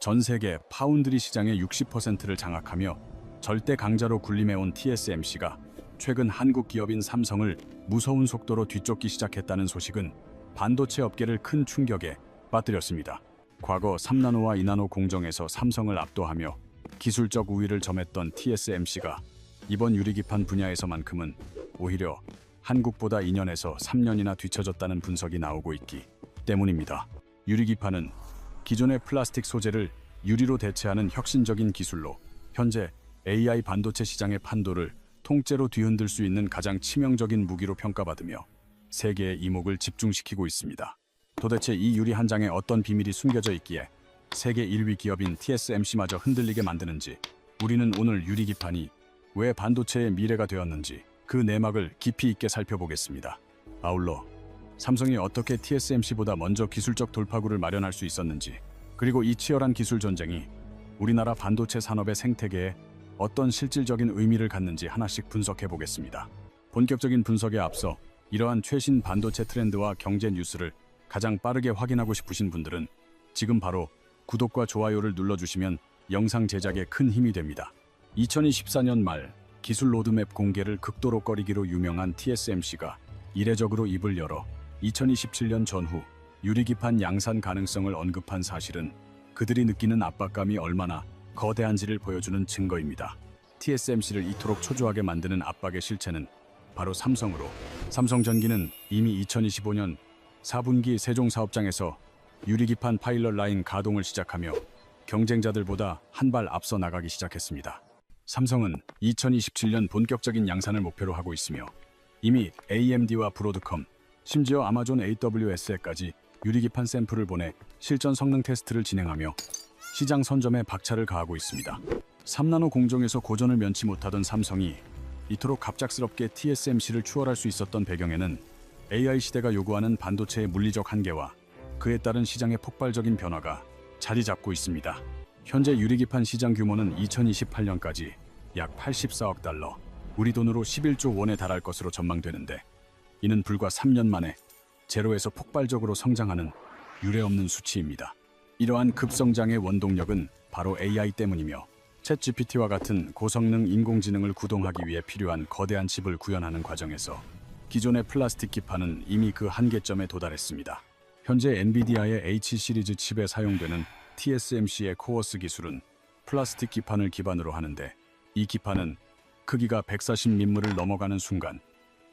전 세계 파운드리 시장의 60%를 장악하며 절대 강자로 군림해온 TSMC가 최근 한국 기업인 삼성을 무서운 속도로 뒤쫓기 시작했다는 소식은 반도체 업계를 큰 충격에 빠뜨렸습니다. 과거 3나노와 2나노 공정에서 삼성을 압도하며 기술적 우위를 점했던 TSMC가 이번 유리기판 분야에서만큼은 오히려 한국보다 2년에서 3년이나 뒤처졌다는 분석이 나오고 있기 때문입니다. 유리기판은 기존의 플라스틱 소재를 유리로 대체하는 혁신적인 기술로 현재 AI 반도체 시장의 판도를 통째로 뒤흔들 수 있는 가장 치명적인 무기로 평가받으며 세계의 이목을 집중시키고 있습니다. 도대체 이 유리 한 장에 어떤 비밀이 숨겨져 있기에 세계 1위 기업인 TSMC마저 흔들리게 만드는지, 우리는 오늘 유리기판이 왜 반도체의 미래가 되었는지 그 내막을 깊이 있게 살펴보겠습니다. 아울러 삼성이 어떻게 TSMC보다 먼저 기술적 돌파구를 마련할 수 있었는지, 그리고 이 치열한 기술 전쟁이 우리나라 반도체 산업의 생태계에 어떤 실질적인 의미를 갖는지 하나씩 분석해 보겠습니다. 본격적인 분석에 앞서 이러한 최신 반도체 트렌드와 경제 뉴스를 가장 빠르게 확인하고 싶으신 분들은 지금 바로 구독과 좋아요를 눌러주시면 영상 제작에 큰 힘이 됩니다. 2024년 말 기술 로드맵 공개를 극도로 꺼리기로 유명한 TSMC가 이례적으로 입을 열어 2027년 전후 유리기판 양산 가능성을 언급한 사실은 그들이 느끼는 압박감이 얼마나 거대한지를 보여주는 증거입니다. TSMC를 이토록 초조하게 만드는 압박의 실체는 바로 삼성으로, 삼성전기는 이미 2025년 4분기 세종사업장에서 유리기판 파일럿 라인 가동을 시작하며 경쟁자들보다 한 발 앞서 나가기 시작했습니다. 삼성은 2027년 본격적인 양산을 목표로 하고 있으며 이미 AMD와 브로드컴, 심지어 아마존 AWS에까지 유리기판 샘플을 보내 실전 성능 테스트를 진행하며 시장 선점에 박차를 가하고 있습니다. 3나노 공정에서 고전을 면치 못하던 삼성이 이토록 갑작스럽게 TSMC를 추월할 수 있었던 배경에는 AI 시대가 요구하는 반도체의 물리적 한계와 그에 따른 시장의 폭발적인 변화가 자리 잡고 있습니다. 현재 유리기판 시장 규모는 2028년까지 약 84억 달러, 우리 돈으로 11조 원에 달할 것으로 전망되는데, 이는 불과 3년 만에 제로에서 폭발적으로 성장하는 유례없는 수치입니다. 이러한 급성장의 원동력은 바로 AI 때문이며 챗GPT와 같은 고성능 인공지능을 구동하기 위해 필요한 거대한 칩을 구현하는 과정에서 기존의 플라스틱 기판은 이미 그 한계점에 도달했습니다. 현재 엔비디아의 H 시리즈 칩에 사용되는 TSMC의 코어스 기술은 플라스틱 기판을 기반으로 하는데, 이 기판은 크기가 140mm를 넘어가는 순간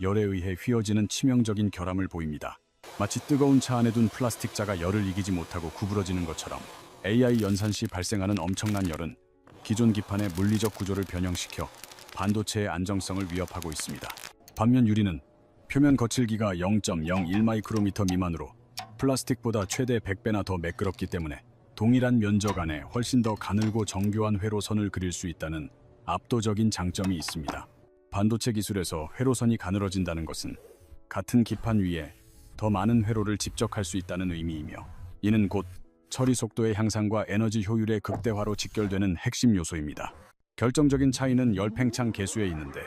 열에 의해 휘어지는 치명적인 결함을 보입니다. 마치 뜨거운 차 안에 둔 플라스틱 자가 열을 이기지 못하고 구부러지는 것처럼 AI 연산 시 발생하는 엄청난 열은 기존 기판의 물리적 구조를 변형시켜 반도체의 안정성을 위협하고 있습니다. 반면 유리는 표면 거칠기가 0.01 마이크로미터 미만으로 플라스틱보다 최대 100배나 더 매끄럽기 때문에 동일한 면적 안에 훨씬 더 가늘고 정교한 회로선을 그릴 수 있다는 압도적인 장점이 있습니다. 반도체 기술에서 회로선이 가늘어진다는 것은 같은 기판 위에 더 많은 회로를 집적할 수 있다는 의미이며, 이는 곧 처리 속도의 향상과 에너지 효율의 극대화로 직결되는 핵심 요소입니다. 결정적인 차이는 열 팽창 개수에 있는데,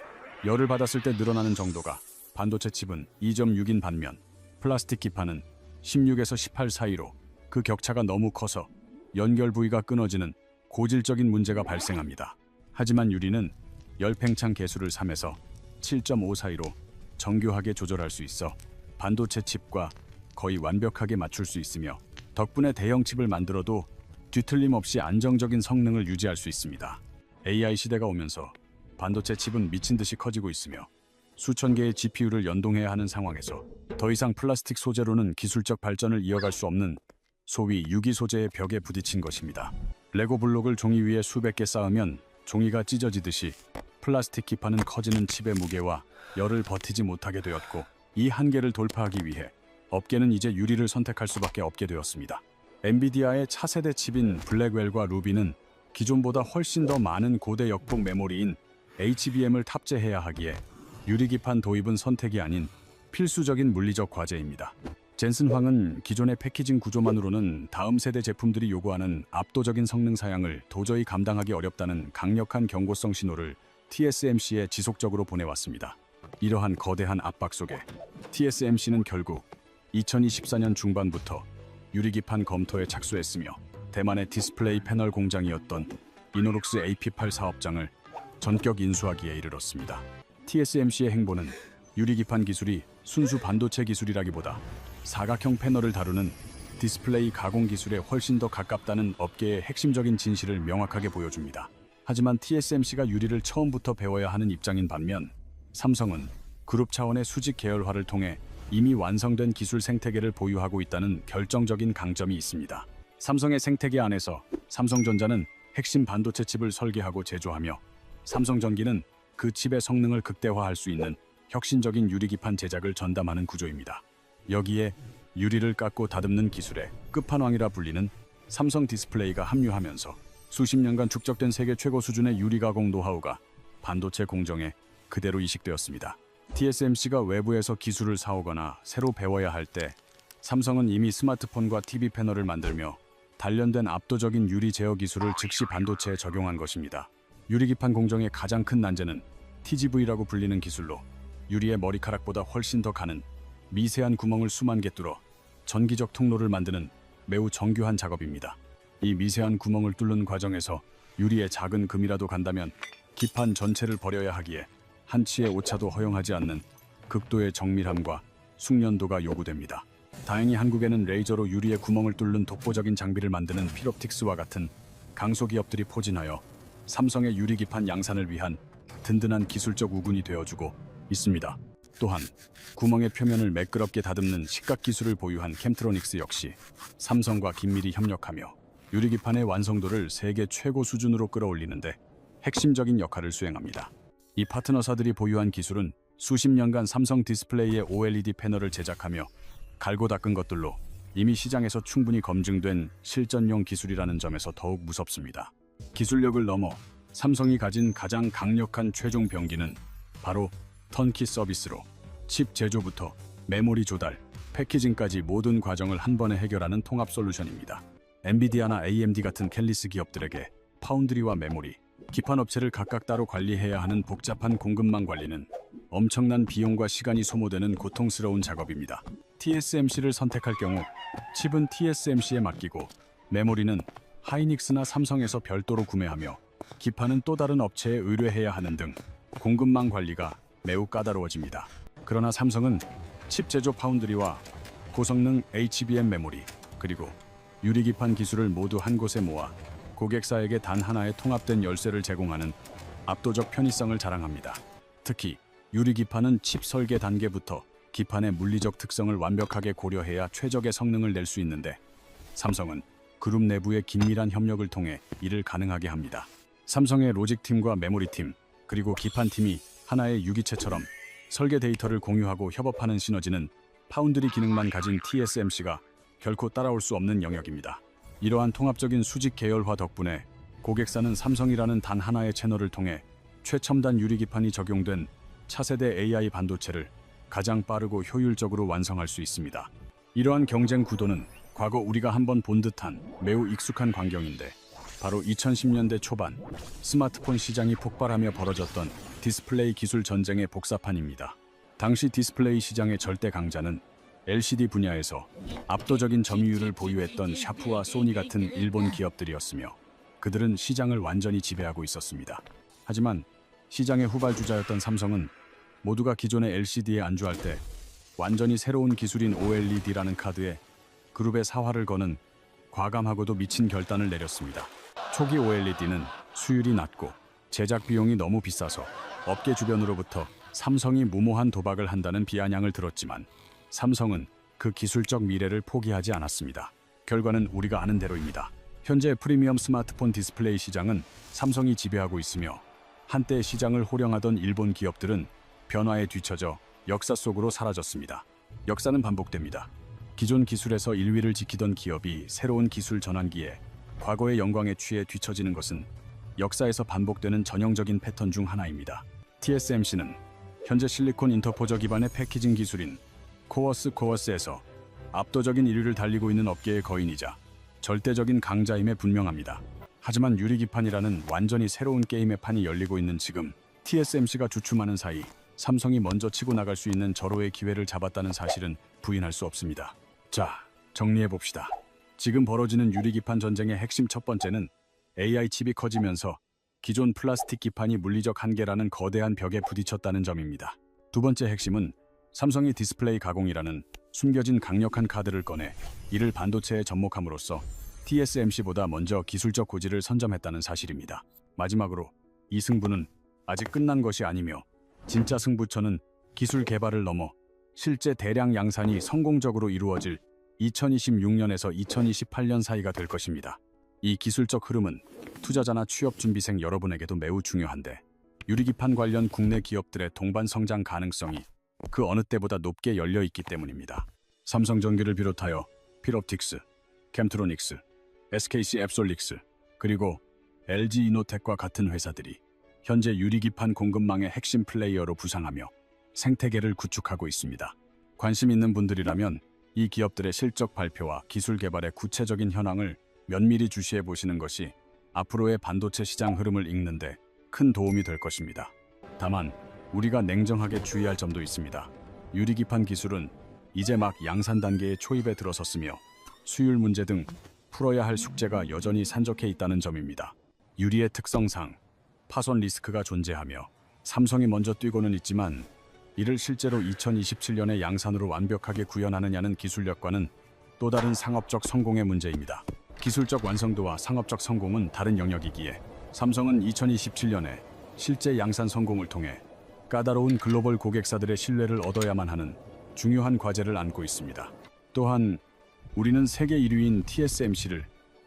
열을 받았을 때 늘어나는 정도가 반도체 칩은 2.6인 반면 플라스틱 기판은 16에서 18 사이로 그 격차가 너무 커서 연결 부위가 끊어지는 고질적인 문제가 발생합니다. 하지만 유리는 열 팽창 개수를 3에서 7.5 사이로 정교하게 조절할 수 있어 반도체 칩과 거의 완벽하게 맞출 수 있으며, 덕분에 대형 칩을 만들어도 뒤틀림 없이 안정적인 성능을 유지할 수 있습니다. AI 시대가 오면서 반도체 칩은 미친 듯이 커지고 있으며 수천 개의 GPU를 연동해야 하는 상황에서 더 이상 플라스틱 소재로는 기술적 발전을 이어갈 수 없는 소위 유기 소재의 벽에 부딪힌 것입니다. 레고 블록을 종이 위에 수백 개 쌓으면 종이가 찢어지듯이 플라스틱 기판은 커지는 칩의 무게와 열을 버티지 못하게 되었고, 이 한계를 돌파하기 위해 업계는 이제 유리를 선택할 수밖에 없게 되었습니다. 엔비디아의 차세대 칩인 블랙웰과 루비는 기존보다 훨씬 더 많은 고대 역폭 메모리인 HBM을 탑재해야 하기에 유리기판 도입은 선택이 아닌 필수적인 물리적 과제입니다. 젠슨 황은 기존의 패키징 구조만으로는 다음 세대 제품들이 요구하는 압도적인 성능 사양을 도저히 감당하기 어렵다는 강력한 경고성 신호를 TSMC에 지속적으로 보내왔습니다. 이러한 거대한 압박 속에 TSMC는 결국 2024년 중반부터 유리기판 검토에 착수했으며 대만의 디스플레이 패널 공장이었던 이노룩스 AP8 사업장을 전격 인수하기에 이르렀습니다. TSMC의 행보는 유리기판 기술이 순수 반도체 기술이라기보다 사각형 패널을 다루는 디스플레이 가공 기술에 훨씬 더 가깝다는 업계의 핵심적인 진실을 명확하게 보여줍니다. 하지만 TSMC가 유리를 처음부터 배워야 하는 입장인 반면 삼성은 그룹 차원의 수직 계열화를 통해 이미 완성된 기술 생태계를 보유하고 있다는 결정적인 강점이 있습니다. 삼성의 생태계 안에서 삼성전자는 핵심 반도체 칩을 설계하고 제조하며 삼성전기는 그 칩의 성능을 극대화할 수 있는 혁신적인 유리기판 제작을 전담하는 구조입니다. 여기에 유리를 깎고 다듬는 기술의 끝판왕이라 불리는 삼성 디스플레이가 합류하면서 수십 년간 축적된 세계 최고 수준의 유리 가공 노하우가 반도체 공정에 그대로 이식되었습니다. TSMC가 외부에서 기술을 사오거나 새로 배워야 할 때 삼성은 이미 스마트폰과 TV 패널을 만들며 단련된 압도적인 유리 제어 기술을 즉시 반도체에 적용한 것입니다. 유리기판 공정의 가장 큰 난제는 TGV라고 불리는 기술로 유리의 머리카락보다 훨씬 더 가는 미세한 구멍을 수만 개 뚫어 전기적 통로를 만드는 매우 정교한 작업입니다. 이 미세한 구멍을 뚫는 과정에서 유리에 작은 금이라도 간다면 기판 전체를 버려야 하기에 한치의 오차도 허용하지 않는 극도의 정밀함과 숙련도가 요구됩니다. 다행히 한국에는 레이저로 유리의 구멍을 뚫는 독보적인 장비를 만드는 필옵틱스와 같은 강소기업들이 포진하여 삼성의 유리기판 양산을 위한 든든한 기술적 우군이 되어주고 있습니다. 또한 구멍의 표면을 매끄럽게 다듬는 식각 기술을 보유한 캠트로닉스 역시 삼성과 긴밀히 협력하며 유리기판의 완성도를 세계 최고 수준으로 끌어올리는데 핵심적인 역할을 수행합니다. 이 파트너사들이 보유한 기술은 수십 년간 삼성 디스플레이의 OLED 패널을 제작하며 갈고 닦은 것들로 이미 시장에서 충분히 검증된 실전용 기술이라는 점에서 더욱 무섭습니다. 기술력을 넘어 삼성이 가진 가장 강력한 최종 병기는 바로 턴키 서비스로 칩 제조부터 메모리 조달, 패키징까지 모든 과정을 한 번에 해결하는 통합 솔루션입니다. 엔비디아나 AMD 같은 캘리스 기업들에게 파운드리와 메모리, 기판 업체를 각각 따로 관리해야 하는 복잡한 공급망 관리는 엄청난 비용과 시간이 소모되는 고통스러운 작업입니다. TSMC를 선택할 경우 칩은 TSMC에 맡기고 메모리는 하이닉스나 삼성에서 별도로 구매하며 기판은 또 다른 업체에 의뢰해야 하는 등 공급망 관리가 매우 까다로워집니다. 그러나 삼성은 칩 제조 파운드리와 고성능 HBM 메모리 그리고 유리기판 기술을 모두 한 곳에 모아 고객사에게 단 하나의 통합된 열쇠를 제공하는 압도적 편의성을 자랑합니다. 특히 유리기판은 칩 설계 단계부터 기판의 물리적 특성을 완벽하게 고려해야 최적의 성능을 낼 수 있는데 삼성은 그룹 내부의 긴밀한 협력을 통해 이를 가능하게 합니다. 삼성의 로직팀과 메모리팀 그리고 기판팀이 하나의 유기체처럼 설계 데이터를 공유하고 협업하는 시너지는 파운드리 기능만 가진 TSMC가 결코 따라올 수 없는 영역입니다. 이러한 통합적인 수직 계열화 덕분에 고객사는 삼성이라는 단 하나의 채널을 통해 최첨단 유리기판이 적용된 차세대 AI 반도체를 가장 빠르고 효율적으로 완성할 수 있습니다. 이러한 경쟁 구도는 과거 우리가 한번 본 듯한 매우 익숙한 광경인데 바로 2010년대 초반 스마트폰 시장이 폭발하며 벌어졌던 디스플레이 기술 전쟁의 복사판입니다. 당시 디스플레이 시장의 절대 강자는 LCD 분야에서 압도적인 점유율을 보유했던 샤프와 소니 같은 일본 기업들이었으며 그들은 시장을 완전히 지배하고 있었습니다. 하지만 시장의 후발주자였던 삼성은 모두가 기존의 LCD에 안주할 때 완전히 새로운 기술인 OLED라는 카드에 그룹의 사활을 거는 과감하고도 미친 결단을 내렸습니다. 초기 OLED는 수율이 낮고 제작 비용이 너무 비싸서 업계 주변으로부터 삼성이 무모한 도박을 한다는 비아냥을 들었지만 삼성은 그 기술적 미래를 포기하지 않았습니다. 결과는 우리가 아는 대로입니다. 현재 프리미엄 스마트폰 디스플레이 시장은 삼성이 지배하고 있으며 한때 시장을 호령하던 일본 기업들은 변화에 뒤처져 역사 속으로 사라졌습니다. 역사는 반복됩니다. 기존 기술에서 1위를 지키던 기업이 새로운 기술 전환기에 과거의 영광에 취해 뒤처지는 것은 역사에서 반복되는 전형적인 패턴 중 하나입니다. TSMC는 현재 실리콘 인터포저 기반의 패키징 기술인 코어스에서 압도적인 1위를 달리고 있는 업계의 거인이자 절대적인 강자임에 분명합니다. 하지만 유리기판이라는 완전히 새로운 게임의 판이 열리고 있는 지금 TSMC가 주춤하는 사이 삼성이 먼저 치고 나갈 수 있는 절호의 기회를 잡았다는 사실은 부인할 수 없습니다. 자, 정리해봅시다. 지금 벌어지는 유리기판 전쟁의 핵심 첫 번째는 AI 칩이 커지면서 기존 플라스틱 기판이 물리적 한계라는 거대한 벽에 부딪혔다는 점입니다. 두 번째 핵심은 삼성이 디스플레이 가공이라는 숨겨진 강력한 카드를 꺼내 이를 반도체에 접목함으로써 TSMC보다 먼저 기술적 고지를 선점했다는 사실입니다. 마지막으로 이 승부는 아직 끝난 것이 아니며 진짜 승부처는 기술 개발을 넘어 실제 대량 양산이 성공적으로 이루어질 2026년에서 2028년 사이가 될 것입니다. 이 기술적 흐름은 투자자나 취업 준비생 여러분에게도 매우 중요한데 유리기판 관련 국내 기업들의 동반 성장 가능성이 그 어느 때보다 높게 열려 있기 때문입니다. 삼성전기를 비롯하여 필옵틱스, 캠트로닉스, SKC 앱솔릭스, 그리고 LG 이노텍과 같은 회사들이 현재 유리기판 공급망의 핵심 플레이어로 부상하며 생태계를 구축하고 있습니다. 관심 있는 분들이라면 이 기업들의 실적 발표와 기술 개발의 구체적인 현황을 면밀히 주시해 보시는 것이 앞으로의 반도체 시장 흐름을 읽는데 큰 도움이 될 것입니다. 다만 우리가 냉정하게 주의할 점도 있습니다. 유리기판 기술은 이제 막 양산 단계의 초입에 들어섰으며 수율 문제 등 풀어야 할 숙제가 여전히 산적해 있다는 점입니다. 유리의 특성상 파손 리스크가 존재하며 삼성이 먼저 뛰고는 있지만 이를 실제로 2027년에 양산으로 완벽하게 구현하느냐는 기술력과는 또 다른 상업적 성공의 문제입니다. 기술적 완성도와 상업적 성공은 다른 영역이기에 삼성은 2027년에 실제 양산 성공을 통해 까다로운 글로벌 고객사들의 신뢰를 얻어야만 하는 중요한 과제를 안고 있습니다. 또한 우리는 세계 1위인 TSMC를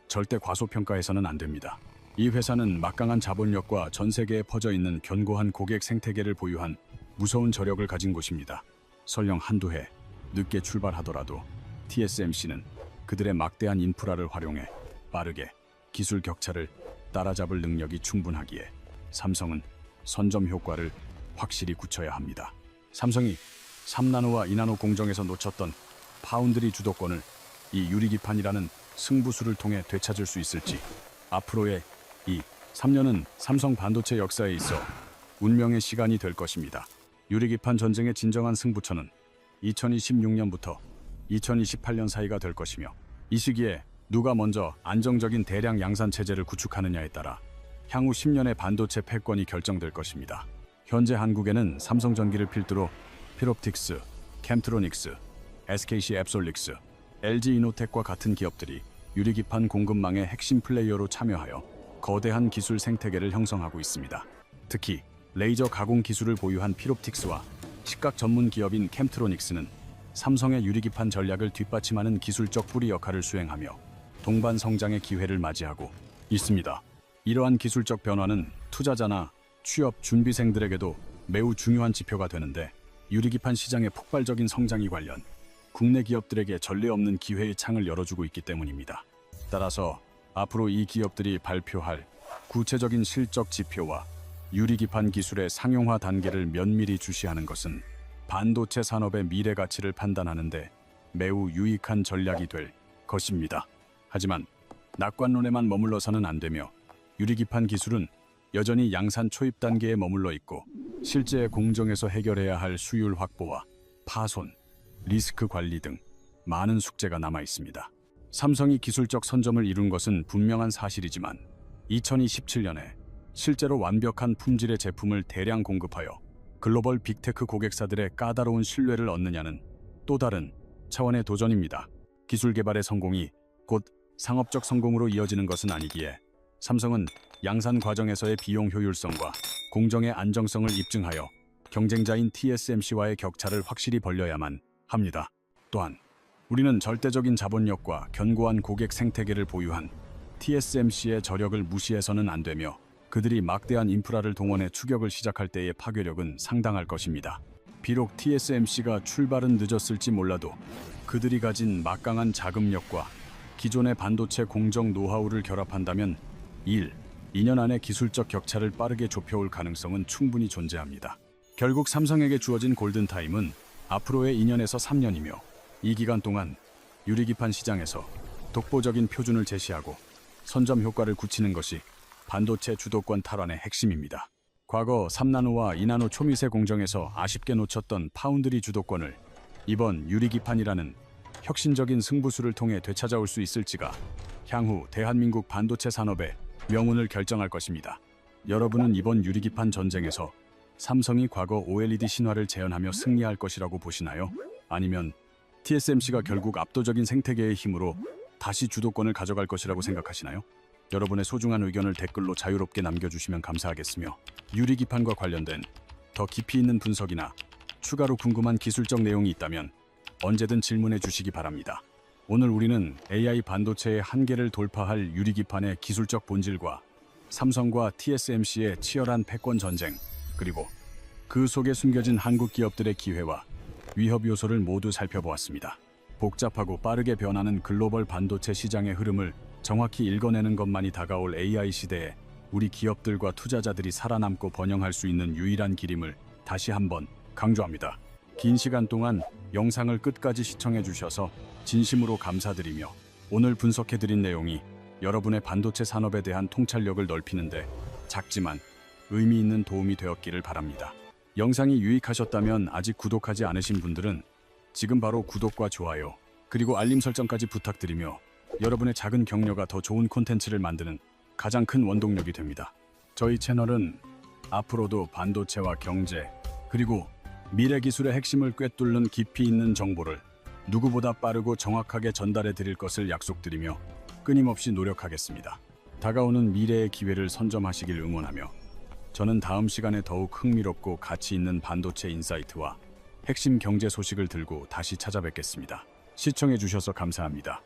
절대 과소평가해서는 안 됩니다. 이 회사는 막강한 자본력과 전 세계에 퍼져 있는 견고한 고객 생태계를 보유한 무서운 저력을 가진 곳입니다. 설령 한두 해 늦게 출발하더라도 TSMC는 그들의 막대한 인프라를 활용해 빠르게 기술 격차를 따라잡을 능력이 충분하기에 삼성은 선점 효과를 확실히 굳혀야 합니다. 삼성이 3나노와 2나노 공정에서 놓쳤던 파운드리 주도권을 이 유리기판이라는 승부수를 통해 되찾을 수 있을지 앞으로의 이 3년은 삼성 반도체 역사에 있어 운명의 시간이 될 것입니다. 유리기판 전쟁의 진정한 승부처는 2026년부터 2028년 사이가 될 것이며 이 시기에 누가 먼저 안정적인 대량 양산 체제를 구축하느냐에 따라 향후 10년의 반도체 패권이 결정될 것입니다. 현재 한국에는 삼성전기를 필두로 필옵틱스, 캠트로닉스, SKC 앱솔릭스, LG 이노텍과 같은 기업들이 유리기판 공급망의 핵심 플레이어로 참여하여 거대한 기술 생태계를 형성하고 있습니다. 특히 레이저 가공 기술을 보유한 필옵틱스와 식각 전문 기업인 캠트로닉스는 삼성의 유리기판 전략을 뒷받침하는 기술적 뿌리 역할을 수행하며 동반 성장의 기회를 맞이하고 있습니다. 이러한 기술적 변화는 투자자나 취업 준비생들에게도 매우 중요한 지표가 되는데 유리기판 시장의 폭발적인 성장이 관련 국내 기업들에게 전례 없는 기회의 창을 열어주고 있기 때문입니다. 따라서 앞으로 이 기업들이 발표할 구체적인 실적 지표와 유리기판 기술의 상용화 단계를 면밀히 주시하는 것은 반도체 산업의 미래 가치를 판단하는데 매우 유익한 전략이 될 것입니다. 하지만 낙관론에만 머물러서는 안 되며 유리기판 기술은 여전히 양산 초입 단계에 머물러 있고 실제 공정에서 해결해야 할 수율 확보와 파손, 리스크 관리 등 많은 숙제가 남아 있습니다. 삼성이 기술적 선점을 이룬 것은 분명한 사실이지만 2027년에 실제로 완벽한 품질의 제품을 대량 공급하여 글로벌 빅테크 고객사들의 까다로운 신뢰를 얻느냐는 또 다른 차원의 도전입니다. 기술 개발의 성공이 곧 상업적 성공으로 이어지는 것은 아니기에 삼성은 양산 과정에서의 비용 효율성과 공정의 안정성을 입증하여 경쟁자인 TSMC와의 격차를 확실히 벌려야만 합니다. 또한 우리는 절대적인 자본력과 견고한 고객 생태계를 보유한 TSMC의 저력을 무시해서는 안 되며 그들이 막대한 인프라를 동원해 추격을 시작할 때의 파괴력은 상당할 것입니다. 비록 TSMC가 출발은 늦었을지 몰라도 그들이 가진 막강한 자금력과 기존의 반도체 공정 노하우를 결합한다면 2년 안에 기술적 격차를 빠르게 좁혀올 가능성은 충분히 존재합니다. 결국 삼성에게 주어진 골든타임은 앞으로의 2년에서 3년이며 이 기간 동안 유리기판 시장에서 독보적인 표준을 제시하고 선점 효과를 굳히는 것이 반도체 주도권 탈환의 핵심입니다. 과거 3나노와 2나노 초미세 공정에서 아쉽게 놓쳤던 파운드리 주도권을 이번 유리기판이라는 혁신적인 승부수를 통해 되찾아올 수 있을지가 향후 대한민국 반도체 산업의 명운을 결정할 것입니다. 여러분은 이번 유리기판 전쟁에서 삼성이 과거 OLED 신화를 재현하며 승리할 것이라고 보시나요? 아니면 TSMC가 결국 압도적인 생태계의 힘으로 다시 주도권을 가져갈 것이라고 생각하시나요? 여러분의 소중한 의견을 댓글로 자유롭게 남겨주시면 감사하겠으며 유리기판과 관련된 더 깊이 있는 분석이나 추가로 궁금한 기술적 내용이 있다면 언제든 질문해 주시기 바랍니다. 오늘 우리는 AI 반도체의 한계를 돌파할 유리기판의 기술적 본질과 삼성과 TSMC의 치열한 패권 전쟁, 그리고 그 속에 숨겨진 한국 기업들의 기회와 위협 요소를 모두 살펴보았습니다. 복잡하고 빠르게 변하는 글로벌 반도체 시장의 흐름을 정확히 읽어내는 것만이 다가올 AI 시대에 우리 기업들과 투자자들이 살아남고 번영할 수 있는 유일한 길임을 다시 한번 강조합니다. 긴 시간 동안 영상을 끝까지 시청해 주셔서 진심으로 감사드리며 오늘 분석해드린 내용이 여러분의 반도체 산업에 대한 통찰력을 넓히는데 작지만 의미 있는 도움이 되었기를 바랍니다. 영상이 유익하셨다면 아직 구독하지 않으신 분들은 지금 바로 구독과 좋아요 그리고 알림 설정까지 부탁드리며 여러분의 작은 격려가 더 좋은 콘텐츠를 만드는 가장 큰 원동력이 됩니다. 저희 채널은 앞으로도 반도체와 경제 그리고 미래 기술의 핵심을 꿰뚫는 깊이 있는 정보를 누구보다 빠르고 정확하게 전달해 드릴 것을 약속드리며 끊임없이 노력하겠습니다. 다가오는 미래의 기회를 선점하시길 응원하며 저는 다음 시간에 더욱 흥미롭고 가치 있는 반도체 인사이트와 핵심 경제 소식을 들고 다시 찾아뵙겠습니다. 시청해 주셔서 감사합니다.